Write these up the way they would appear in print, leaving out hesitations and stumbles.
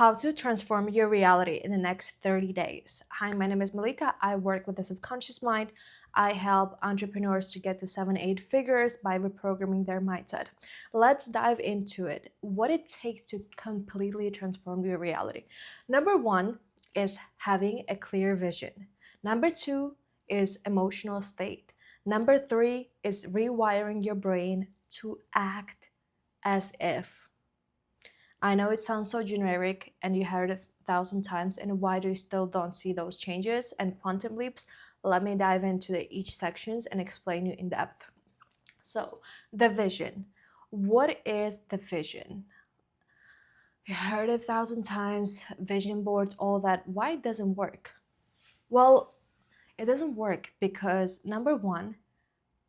How to transform your reality in the next 30 days. Hi, my name is Malika. I work with the subconscious mind. I help entrepreneurs to get to 7, 8 figures by reprogramming their mindset. Let's dive into it. What it takes to completely transform your reality. Number one is having a clear vision. Number two is emotional state. Number three is rewiring your brain to act as if. I know it sounds so generic and you heard it 1,000 times, and why do you still don't see those changes and quantum leaps? Let me dive into each sections and explain you in depth. So, the vision. What is the vision? You heard it 1,000 times, vision boards, all that. Why it doesn't work? Well, it doesn't work because number one,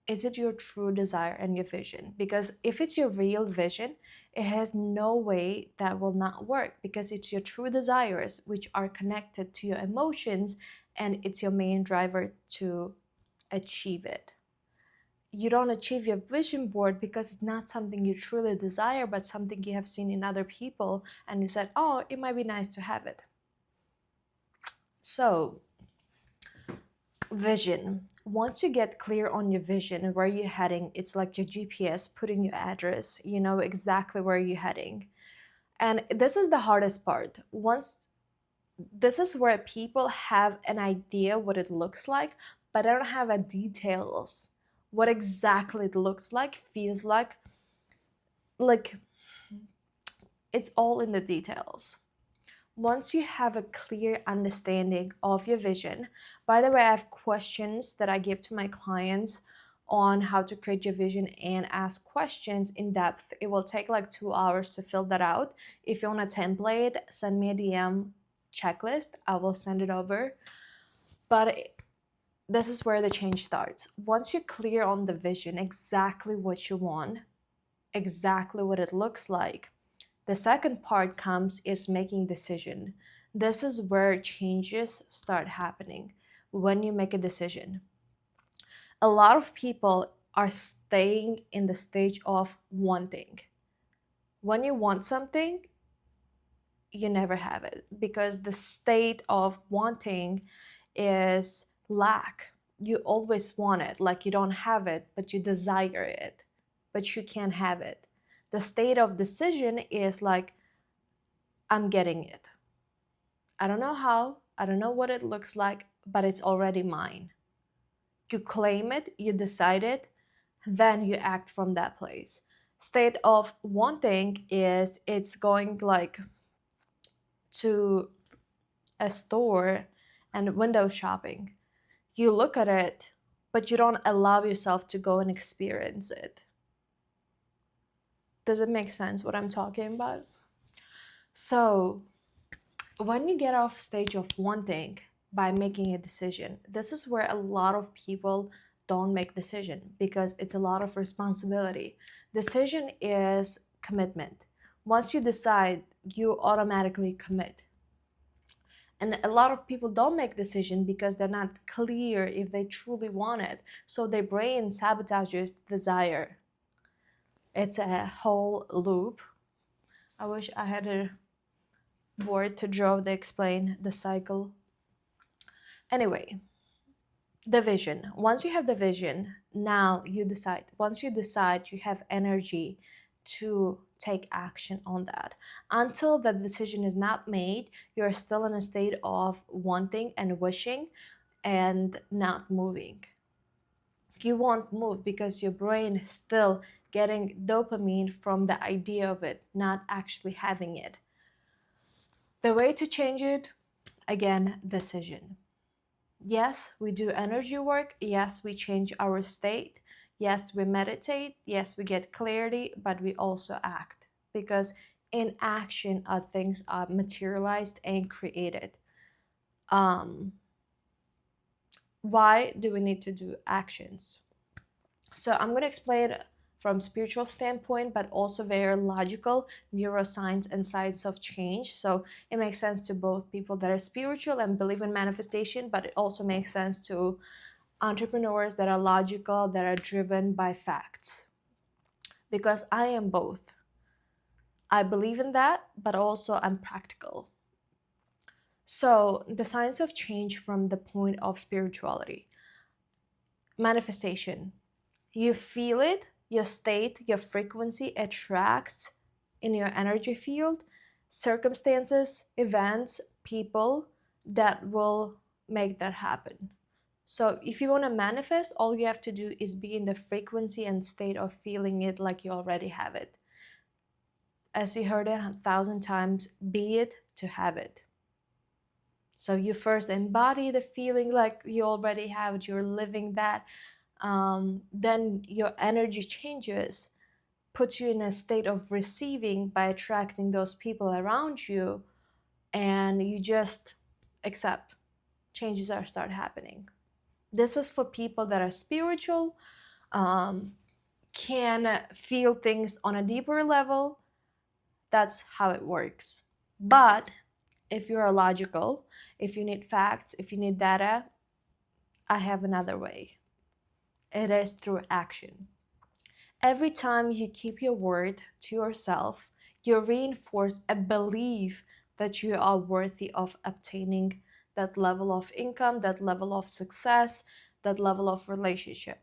is it your true desire and your vision? Because if it's your real vision, it has no way that will not work because it's your true desires which are connected to your emotions, and it's your main driver to achieve it. You don't achieve your vision board because it's not something you truly desire, but something you have seen in other people and you said, oh, it might be nice to have it. So vision. Once you get clear on your vision and where you're heading, it's like your GPS putting your address. You know exactly where you're heading. And this is the hardest part. This is where people have an idea what it looks like, but they don't have a details. What exactly it looks like, feels like it's all in the details. Once you have a clear understanding of your vision, by the way, I have questions that I give to my clients on how to create your vision and ask questions in depth. It will take like 2 hours to fill that out. If you want a template, send me a DM checklist. I will send it over. But this is where the change starts. Once you're clear on the vision, exactly what you want, exactly what it looks like, the second part comes is making decision. This is where changes start happening when you make a decision. A lot of people are staying in the stage of wanting. When you want something, you never have it because the state of wanting is lack. You always want it, like you don't have it, but you desire it, but you can't have it. The state of decision is like, I'm getting it. I don't know how, I don't know what it looks like, but it's already mine. You claim it, you decide it, then you act from that place. State of wanting is it's going like to a store and window shopping. You look at it, but you don't allow yourself to go and experience it. Does it make sense what I'm talking about? So, when you get off stage of wanting by making a decision, this is where a lot of people don't make decision because it's a lot of responsibility. Decision is commitment. Once you decide, you automatically commit. And a lot of people don't make decision because they're not clear if they truly want it. So their brain sabotages desire. It's a whole loop. I wish I had a board to draw to explain the cycle. Anyway, the vision. Once you have the vision, now you decide. Once you decide, you have energy to take action on that. Until the decision is not made, you're still in a state of wanting and wishing and not moving. You won't move because your brain is still getting dopamine from the idea of it, not actually having it. The way to change it, again, decision. Yes, we do energy work. Yes, we change our state. Yes, we meditate. Yes, we get clarity, but we also act because in action, things are materialized and created. Why do we need to do actions? So I'm going to explain it from spiritual standpoint, but also very logical neuroscience and science of change. So it makes sense to both people that are spiritual and believe in manifestation, but it also makes sense to entrepreneurs that are logical, that are driven by facts. Because I am both. I believe in that, but also I'm practical. So, the science of change from the point of spirituality, manifestation. You feel it, your state, your frequency attracts in your energy field circumstances, events, people that will make that happen. So, if you want to manifest, all you have to do is be in the frequency and state of feeling it like you already have it. As you heard it 1,000 times, be it to have it. So you first embody the feeling like you already have it, you're living that. Then your energy changes, puts you in a state of receiving by attracting those people around you, and you just accept. Changes are start happening. This is for people that are spiritual, um, can feel things on a deeper level. That's how it works. But if you're logical, if you need facts, if you need data, I have another way. It is through action. Every time you keep your word to yourself, you reinforce a belief that you are worthy of obtaining that level of income, that level of success, that level of relationship.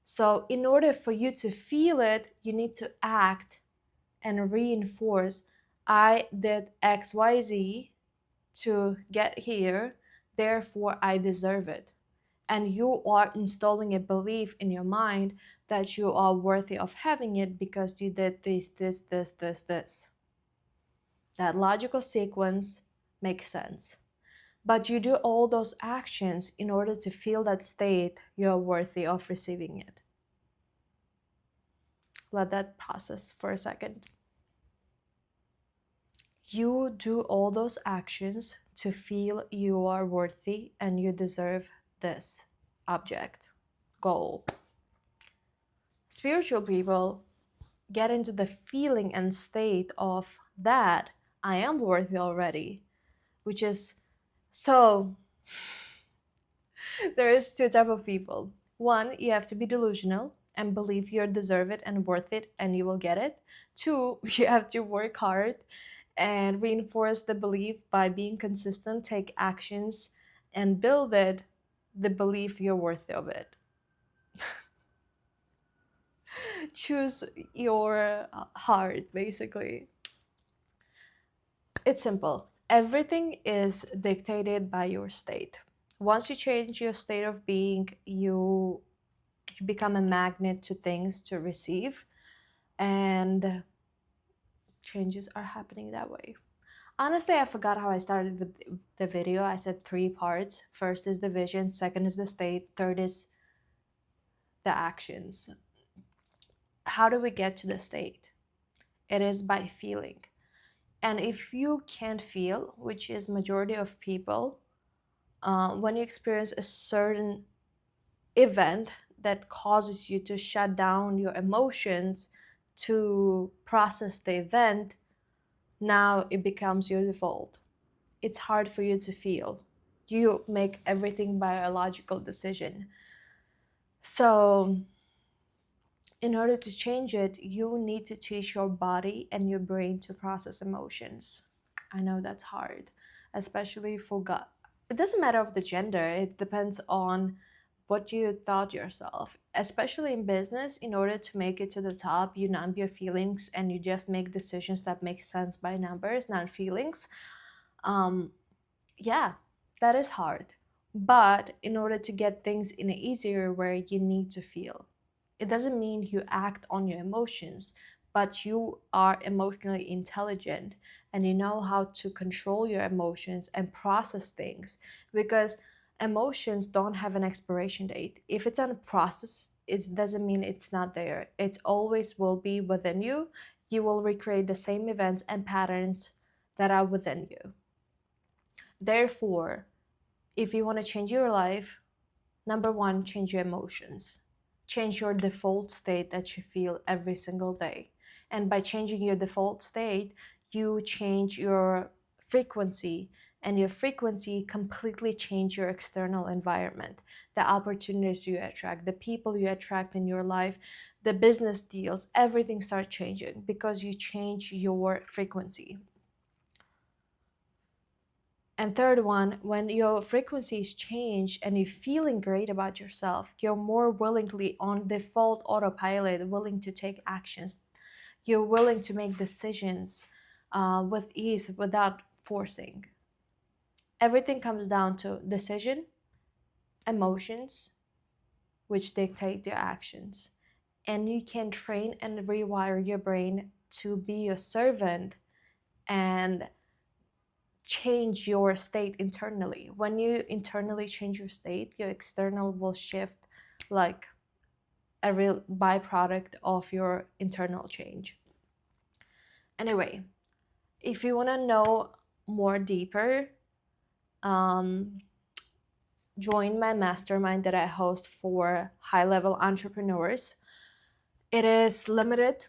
So, in order for you to feel it, you need to act and reinforce I did XYZ to get here, therefore I deserve it. And you are installing a belief in your mind that you are worthy of having it because you did this. That logical sequence makes sense. But you do all those actions in order to feel that state you're worthy of receiving it. Let that process for a second. You do all those actions to feel you are worthy and you deserve this object, goal. Spiritual people get into the feeling and state of that I am worthy already, which is so. There is two type of people. One, you have to be delusional and believe you deserve it and worth it and you will get it. Two, you have to work hard and reinforce the belief by being consistent, take actions, and build it the belief you're worthy of it. Choose your heart, basically. It's simple. Everything is dictated by your state. Once you change your state of being, you become a magnet to things to receive, and changes are happening that way. Honestly, I forgot how I started with the video. I said 3 parts. First is the vision, second is the state, third is the actions. How do we get to the state? It is by feeling. And if you can't feel, which is majority of people, when you experience a certain event that causes you to shut down your emotions to process the event, now it becomes your default. It's hard for you to feel. You make everything by a logical decision. So, in order to change it, you need to teach your body and your brain to process emotions. I know that's hard, especially for God. It doesn't matter of the gender, it depends on what you thought yourself. Especially in business, in order to make it to the top, you numb your feelings and you just make decisions that make sense by numbers, not feelings. Yeah, that is hard. But in order to get things in an easier way, you need to feel. It doesn't mean you act on your emotions, but you are emotionally intelligent and you know how to control your emotions and process things, because emotions don't have an expiration date. If it's unprocessed, it doesn't mean it's not there. It always will be within you. You will recreate the same events and patterns that are within you. Therefore, if you want to change your life, number one, change your emotions. Change your default state that you feel every single day. And by changing your default state, you change your frequency, and your frequency completely change your external environment, the opportunities you attract, the people you attract in your life, the business deals, everything starts changing because you change your frequency. And third one, when your frequencies change and you're feeling great about yourself, you're more willingly on default autopilot, willing to take actions. You're willing to make decisions with ease without forcing. Everything comes down to decision, emotions, which dictate your actions. And you can train and rewire your brain to be your servant and change your state internally. When you internally change your state, your external will shift like a real byproduct of your internal change. Anyway, if you want to know more deeper, um, join my mastermind that I host for high level entrepreneurs. It is limited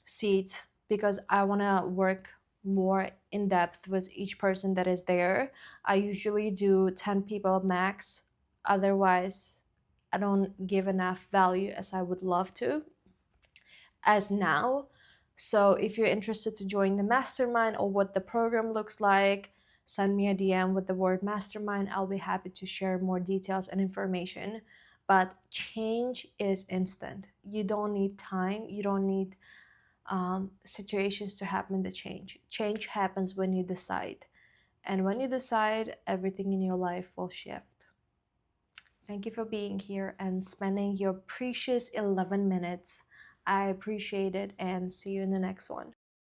seats because I want to work more in depth with each person that is there. I usually do 10 people max. Otherwise, I don't give enough value as I would love to as now. So if you're interested to join the mastermind or what the program looks like, send me a DM with the word mastermind. I'll be happy to share more details and information. But change is instant. You don't need time. You don't need situations to happen to change. Change happens when you decide. And when you decide, everything in your life will shift. Thank you for being here and spending your precious 11 minutes. I appreciate it and see you in the next one.